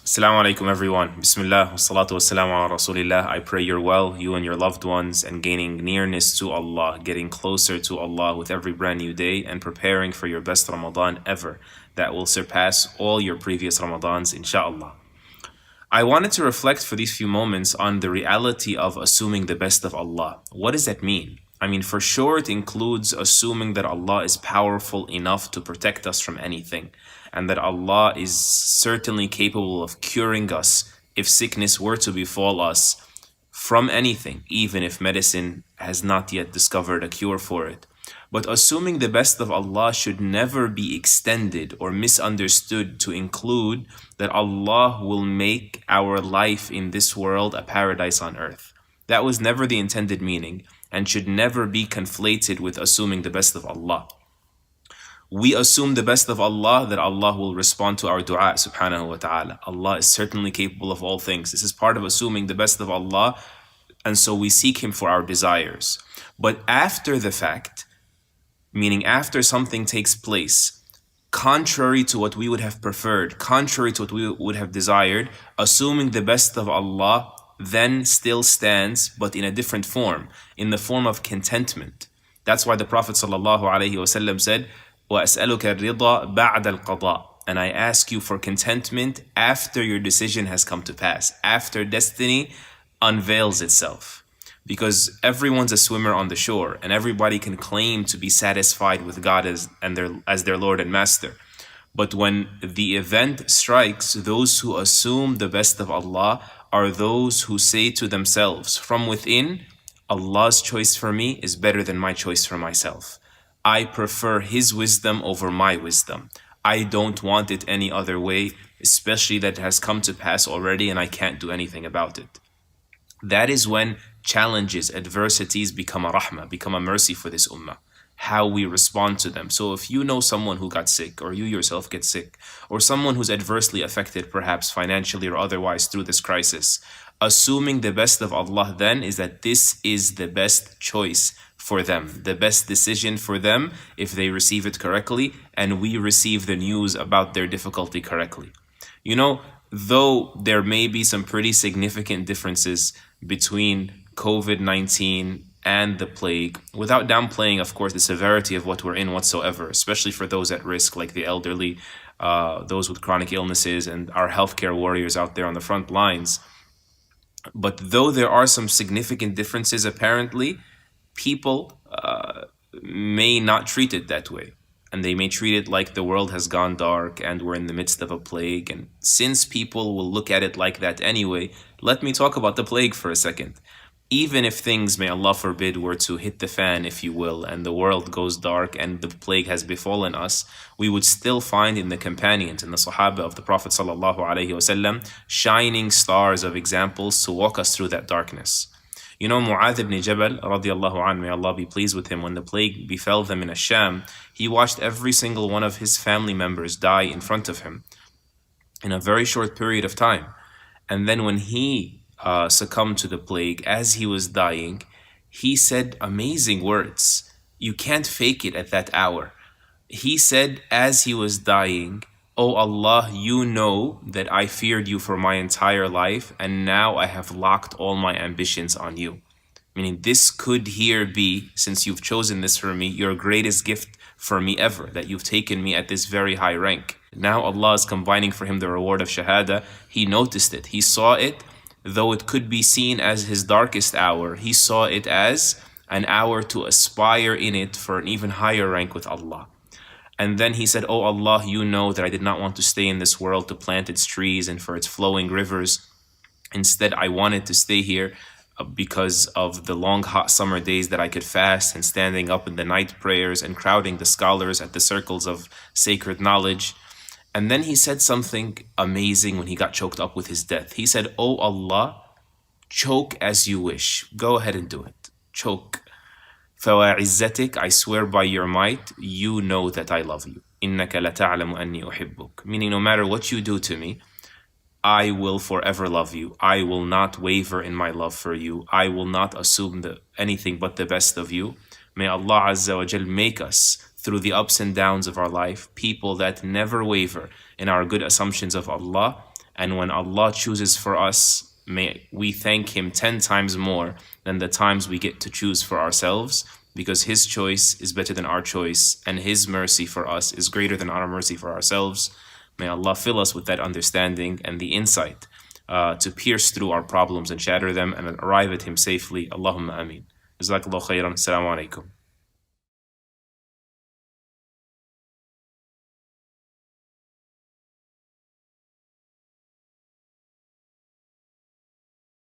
Assalamu alaikum everyone. Bismillah, wassalatu wassalamu ala rasulillah. I pray you're well, you and your loved ones, and gaining nearness to Allah, getting closer to Allah with every brand new day, and preparing for your best Ramadan ever that will surpass all your previous Ramadans, inshallah. I wanted to reflect for these few moments on the reality of assuming the best of Allah. What does that mean? I mean, for sure, it includes assuming that Allah is powerful enough to protect us from anything, and that Allah is certainly capable of curing us if sickness were to befall us from anything, even if medicine has not yet discovered a cure for it. But assuming the best of Allah should never be extended or misunderstood to include that Allah will make our life in this world a paradise on earth. That was never the intended meaning and should never be conflated with assuming the best of Allah. We assume the best of Allah, that Allah will respond to our dua subhanahu wa ta'ala. Allah is certainly capable of all things. This is part of assuming the best of Allah, and so we seek Him for our desires. But after the fact, meaning after something takes place, contrary to what we would have preferred, contrary to what we would have desired, assuming the best of Allah then still stands, but in a different form, in the form of contentment. That's why the Prophet ﷺ said, وَأَسْأَلُكَ الرِّضَى بَعْدَ الْقَضَاءِ, and I ask you for contentment after your decision has come to pass, after destiny unveils itself. Because everyone's a swimmer on the shore, and everybody can claim to be satisfied with God as their Lord and Master. But when the event strikes, those who assume the best of Allah are those who say to themselves from within, Allah's choice for me is better than my choice for myself. I prefer His wisdom over my wisdom. I don't want it any other way, especially that it has come to pass already and I can't do anything about it. That is when challenges, adversities become a rahmah, become a mercy for this ummah. How we respond to them. So if you know someone who got sick, or you yourself get sick, or someone who's adversely affected perhaps financially or otherwise through this crisis, assuming the best of Allah then is that this is the best choice for them, the best decision for them if they receive it correctly, and we receive the news about their difficulty correctly. You know, though there may be some pretty significant differences between COVID-19 and the plague, without downplaying, of course, the severity of what we're in whatsoever, especially for those at risk, like the elderly, those with chronic illnesses, and our healthcare warriors out there on the front lines. But though there are some significant differences, apparently, people may not treat it that way. And they may treat it like the world has gone dark and we're in the midst of a plague. And since people will look at it like that anyway, let me talk about the plague for a second. Even if things, may Allah forbid, were to hit the fan, if you will, and the world goes dark and the plague has befallen us, we would still find in the companions and the Sahaba of the Prophet ﷺ shining stars of examples to walk us through that darkness. You know, Mu'adh ibn Jabal, radiallahu anhu, may Allah be pleased with him, when the plague befell them in Ash-Sham, he watched every single one of his family members die in front of him in a very short period of time. And then when he succumbed to the plague, as he was dying, he said amazing words. You can't fake it at that hour. He said, as he was dying, "Oh Allah, you know that I feared you for my entire life, and now I have locked all my ambitions on you." Meaning, this could here be, since you've chosen this for me, your greatest gift for me ever, that you've taken me at this very high rank. Now Allah is combining for him the reward of Shahada. He noticed it, he saw it. Though it could be seen as his darkest hour, he saw it as an hour to aspire in it for an even higher rank with Allah. And then he said, "Oh Allah, you know that I did not want to stay in this world to plant its trees and for its flowing rivers. Instead, I wanted to stay here because of the long hot summer days that I could fast and standing up in the night prayers and crowding the scholars at the circles of sacred knowledge." And then he said something amazing when he got choked up with his death. He said, "Oh Allah, choke as you wish. Go ahead and do it. Choke. فَوَعِزَّتِكَ, I swear by your might, you know that I love you. إِنَّكَ لَتَعْلَمُ أَنِّي أُحِبُّكَ." Meaning, no matter what you do to me, I will forever love you. I will not waver in my love for you. I will not assume anything but the best of you. May Allah Azza wa Jal make us, through the ups and downs of our life, people that never waver in our good assumptions of Allah, And when Allah chooses for us, may we thank Him 10 times more than the times we get to choose for ourselves, because His choice is better than our choice, and His mercy for us is greater than our mercy for ourselves. May Allah fill us with that understanding and the insight to pierce through our problems and shatter them and arrive at Him safely. Allahumma ameen. Jazakallah khairan. Assalamu alaikum.